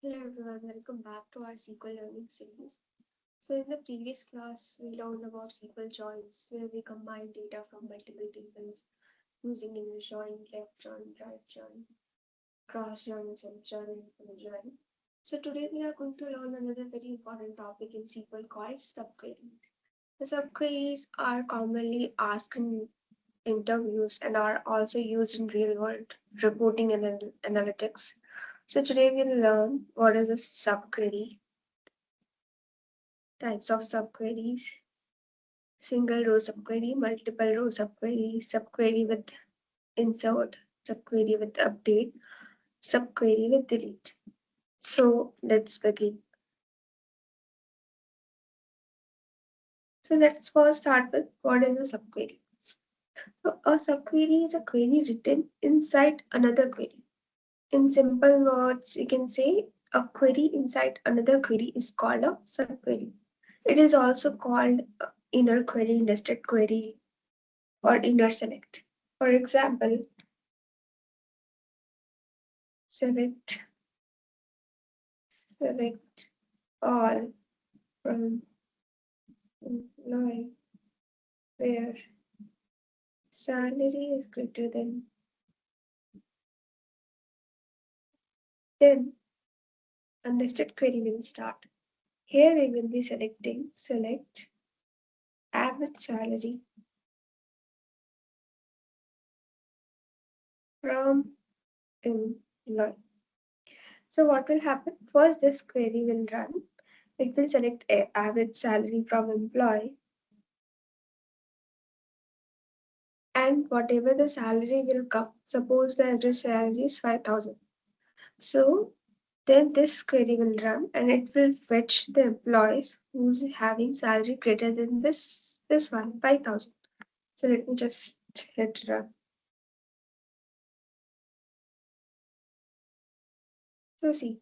Hello everyone, welcome back to our SQL learning series. So in the previous class, we learned about SQL joins, where we combine data from multiple tables using English join, left join, right join, cross join, self join, and full join. So today we are going to learn another very important topic in SQL called subqueries. The subqueries are commonly asked in interviews and are also used in real world reporting and analytics. So today we'll learn what is a subquery, types of subqueries, single row subquery, multiple row subquery, subquery with insert, subquery with update, subquery with delete. So let's begin. So let's first start with what is a subquery. So a subquery is a query written inside another query. In simple words, we can say a query inside another query is called a subquery. It is also called inner query, nested query, or inner select. For example, select select all from employee where salary is greater than, then a nested query will start. Here we will be selecting select average salary from employee. So what will happen? First, this query will run. It will select average salary from employee, and whatever the salary will come. Suppose the average salary is 5,000. So then this query will run and it will fetch the employees who's having salary greater than this one, 5,000. So let me just hit run. So see,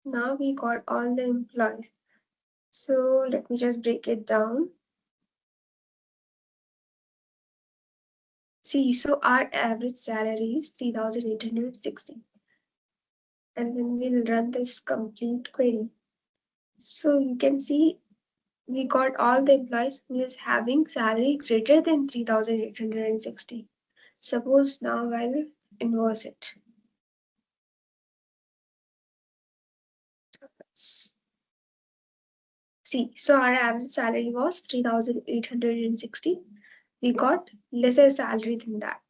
now we got all the employees. So let me just break it down. See, so our average salary is 3,860. And then we'll run this complete query. So you can see we got all the employees who is having salary greater than 3,860. Suppose now I will inverse it. See, so our average salary was 3,860. We got lesser salary than that.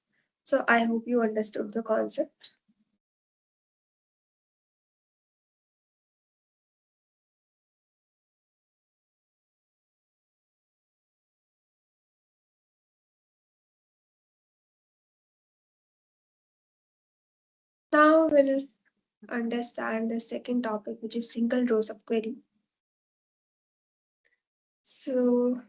So I hope you understood the concept. Now we'll understand the second topic, which is single row subquery. So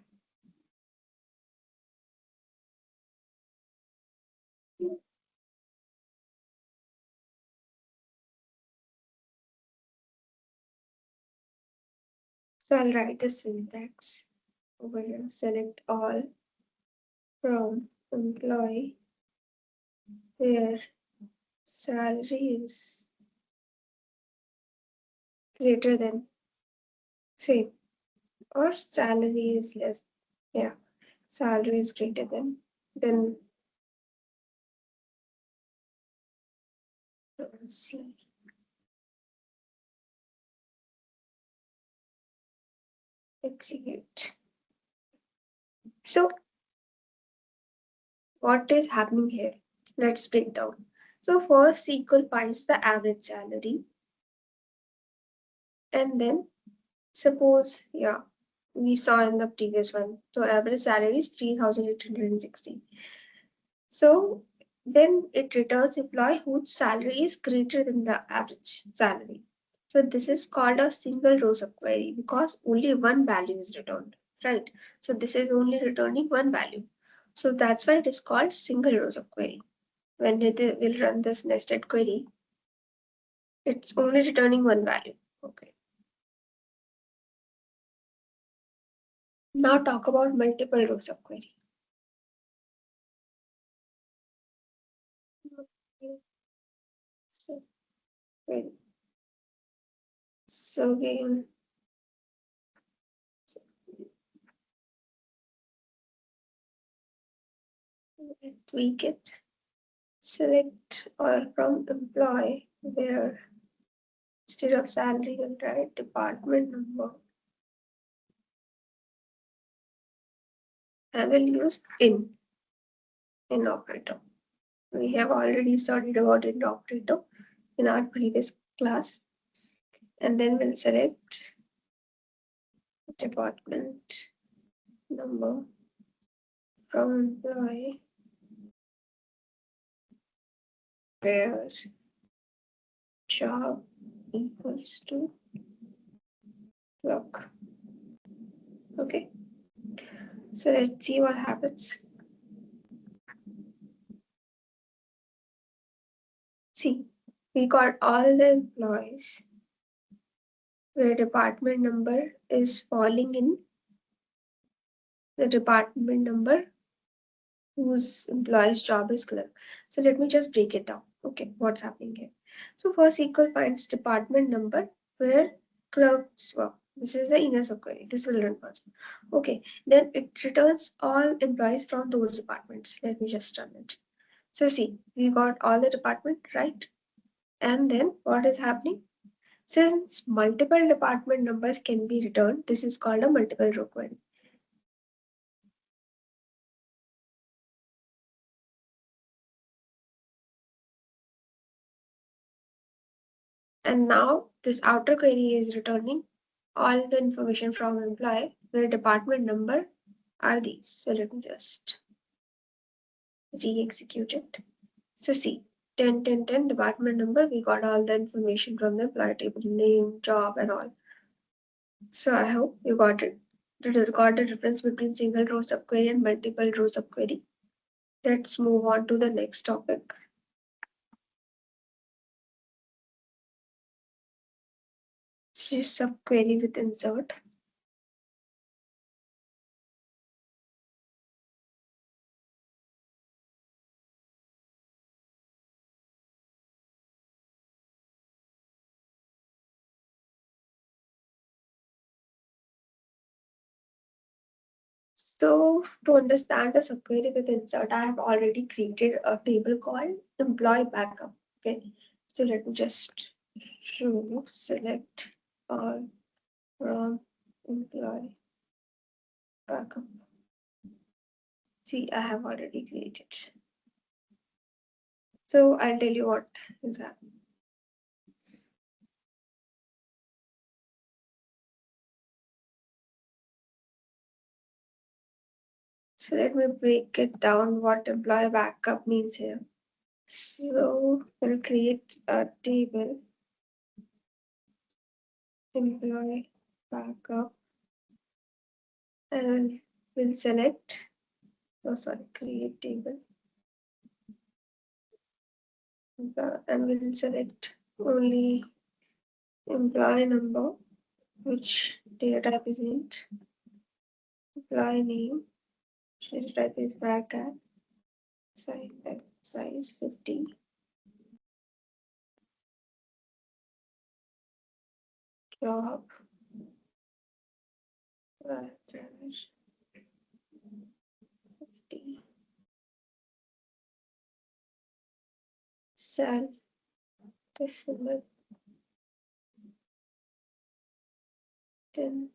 I'll write the syntax over here. Select all from employee where salary is greater than same or salary is less. Yeah, salary is greater than. Then let's see. Execute. So what is happening here? Let's break down. So first SQL finds the average salary, and then suppose, yeah, we saw in the previous one. So average salary is 3,860. So then it returns employee whose salary is greater than the average salary. So this is called a single row subquery because only one value is returned, right? So this is only returning one value. So that's why it is called single row subquery. When it will run this nested query, it's only returning one value. Okay. Now talk about multiple row subquery. So, So again, tweak it. Select all from employee where instead of salary you'll write department number. I will use in operator. We have already studied about in operator in our previous class. And then we'll select department number from employee where job equals to clock. Okay, so let's see what happens. See, we got all the employees where department number is falling in the department number whose employee's job is clerk. So let me just break it down. Okay, what's happening here? So first SQL finds department number where clerks work. This is the inner subquery. This will run first. Okay, then it returns all employees from those departments. Let me just run it. So see, we got all the department, right? And then what is happening? Since multiple department numbers can be returned, this is called a multiple row query. And now this outer query is returning all the information from employee where department number are these. So let me just re-execute it. So see, 10, 10, 10 department number, we got all the information from the employee table, name, job, and all. So I hope you got it. Did you got the difference between single row subquery and multiple row subquery? Let's move on to the next topic. Subquery with insert. So to understand a subquery with insert, I have already created a table called employee backup. Okay, so let me just show you. Select all from employee backup. See, I have already created. So I'll tell you what is happening. So let me break it down what employee backup means here. So we'll create a table employee backup and we'll select, create table and we'll select only employee number, which data type is int, employee name, which data type is varchar, size 50, job, varchar 50, cell, decimal 10,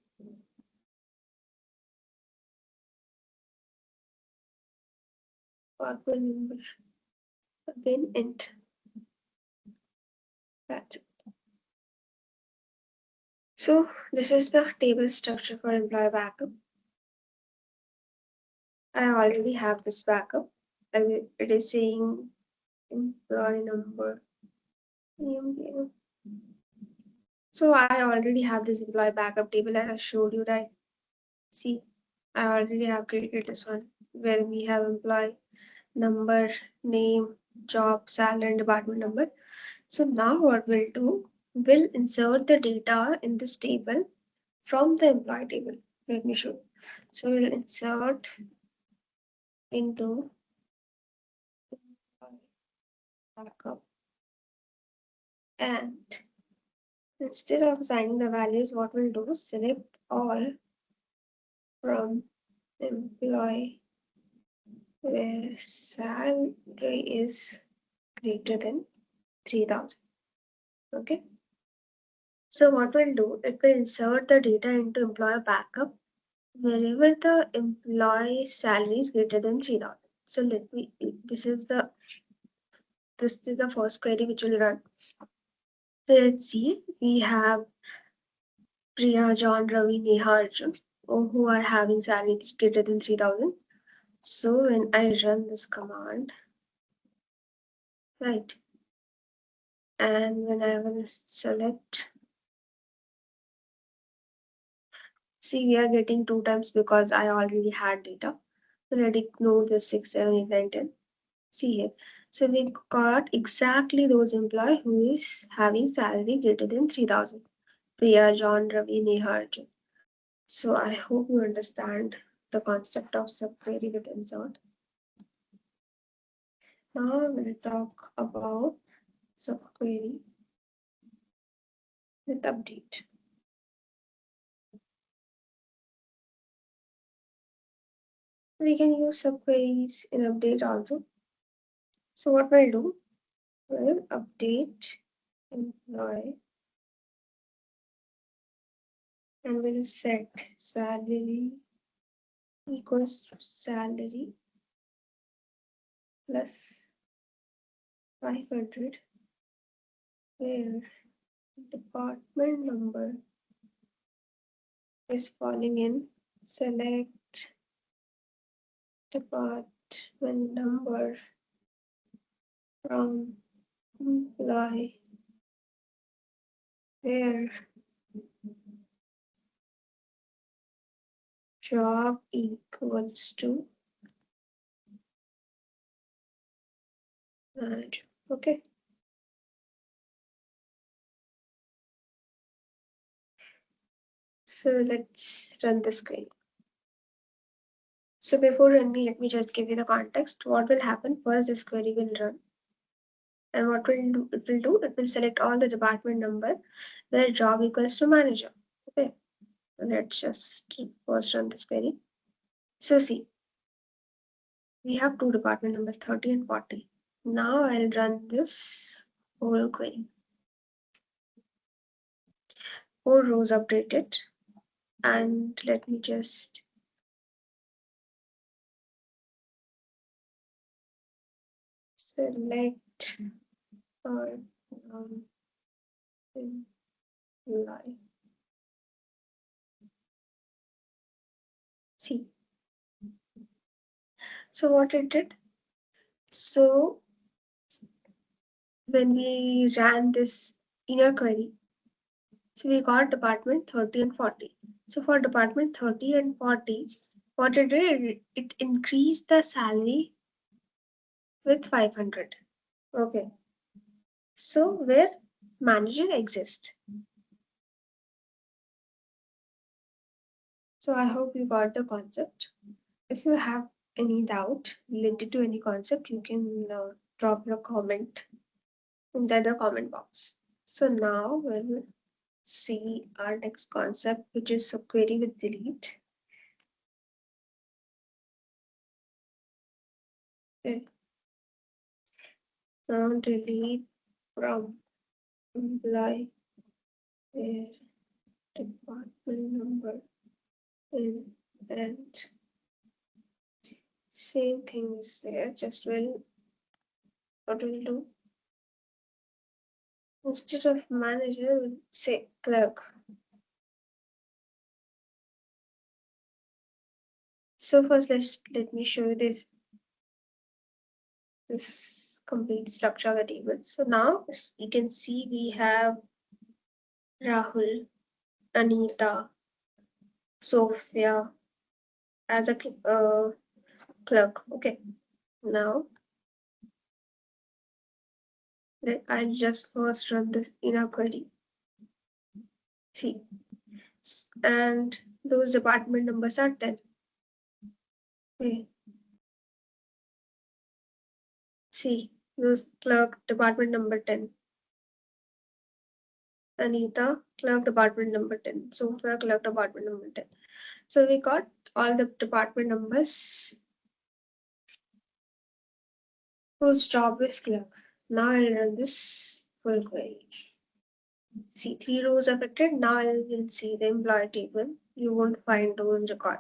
department number, again int. That's it. So this is the table structure for employee backup. I already have this backup and it is saying employee number. So I already have this employee backup table that I showed you, right? See, I already have created this one where we have employee number, name, job, salary, and department number. So now what we'll do, we'll insert the data in this table from the employee table. Let me show. So we'll insert into backup and Instead of assigning the values, what we'll do is select all from employee where salary is greater than 3,000. Okay. So what we'll do, it will insert the data into employer backup wherever the employee salary is greater than 3,000. So this is the first query which will run. Let's see, we have Priya, John, Ravi, Neha, Arjun, who are having salaries greater than 3,000. So when I run this command, right, and when I will select, see, we are getting 2 times because I already had data. Let ignore the 6, 7, 8, 9, 10. See here. So we got exactly those employee who is having salary greater than 3,000. Priya, John, Ravi, Neha, Arjun. So I hope you understand the concept of subquery with insert. Now we'll talk about subquery with update. We can use subqueries in update also. So what we'll do, we'll update employee and we'll set salary equals to salary plus 500 where department number is falling in. Select department number from employee where job equals to manager. Okay. So let's run this query. So before running, let me just give you the context. What will happen? First, this query will run. And what it will select all the department number where job equals to manager. Okay. So let's just first run this query. So see, we have two department numbers 30 and 40. Now I'll run this whole query. 4 rows updated. And let me just select our live. See. So what it did? So when we ran this inner query, so we got department 30 and 40. So for department 30 and 40, what it did, it increased the salary with 500. Okay. So where manager exists. So I hope you got the concept. If you have any doubt related to any concept, you can drop your comment inside the comment box. So now we'll see our next concept, which is subquery with delete. Okay. Now delete from employee where department number in and same thing is there, just what we'll do, instead of manager we'll say clerk. So first let me show you this complete structure of the table. So now you can see we have Rahul, Anita, Sophia as a clerk. Okay. Now I'll just first run this inner query. See, and those department numbers are 10. Okay. See, those clerk department number 10. Anita, clerk department number 10. Software clerk department number 10. So we got all the department numbers whose job is clerk. Now I'll run this full query. See, 3 rows affected. Now I will see the employee table. You won't find those record.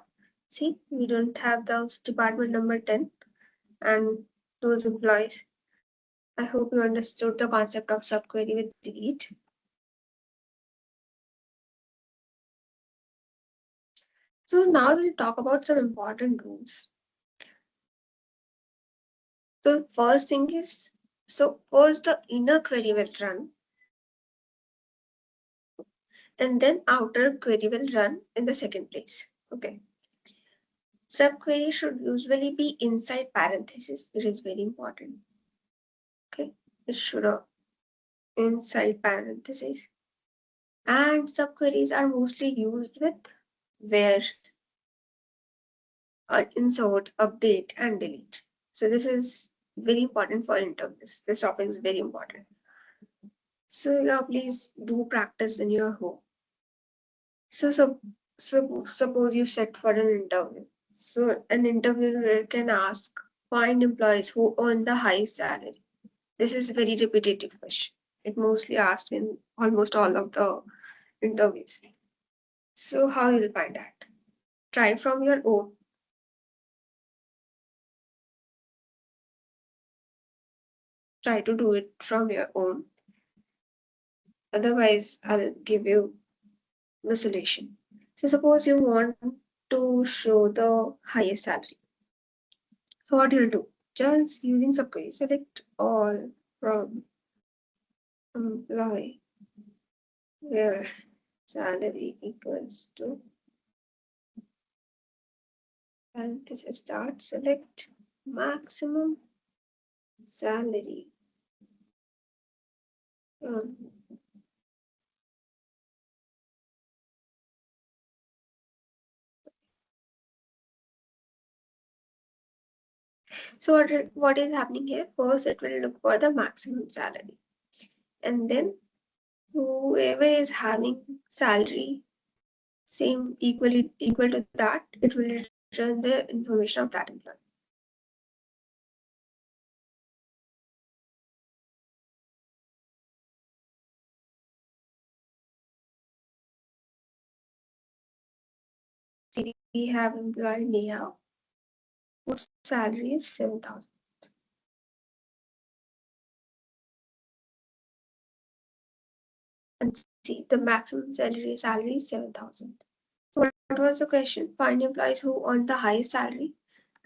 See, we don't have the department number 10 and those employees. I hope you understood the concept of subquery with delete. So now we'll talk about some important rules. So first thing is, so first the inner query will run and then outer query will run in the second place. Okay. Subquery should usually be inside parentheses. It is very important. Okay. It should inside parentheses. And subqueries are mostly used with where, insert, update, and delete. So this is very important for interviews. This topic is very important. So yeah, please do practice in your home. So suppose you set for an interview. So an interviewer can ask, find employees who earn the highest salary. This is a very repetitive question. It mostly asked in almost all of the interviews. So how you'll find that? Try from your own. Try to do it from your own. Otherwise, I'll give you the solution. So suppose you want to show the highest salary. So what you'll do? Just using subquery, select all from employee where salary equals to, and this is start, select maximum salary from. So what is happening here? First, it will look for the maximum salary, and then whoever is having salary same equal to that, it will return the information of that employee. See, we have employee Neha, whose salary is 7,000. And see, the maximum salary is 7,000. So what was the question? Find employees who earn the highest salary,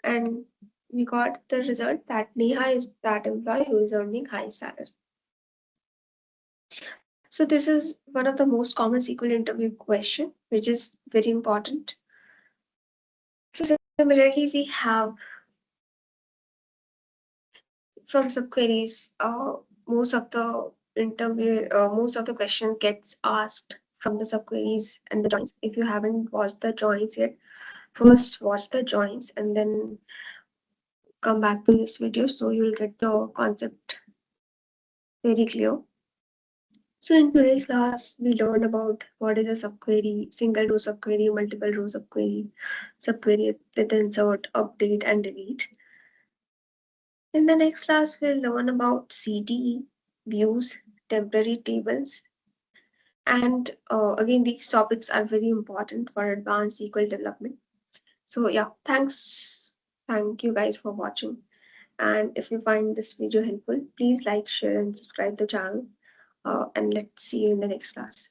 and we got the result that Neha is that employee who is earning highest salary. So this is one of the most common SQL interview question, which is very important. So similarly, we have from subqueries, most of the question gets asked from the subqueries and the joins. If you haven't watched the joins yet, first watch the joins and then come back to this video so you'll get the concept very clear. So in today's class, we learned about what is a subquery, single row subquery, multiple row subquery, subquery with insert, update, and delete. In the next class, we'll learn about CTE, views, temporary tables, and again, these topics are very important for advanced SQL development. So yeah, thank you guys for watching. And if you find this video helpful, please like, share, and subscribe the channel. And let's see you in the next class.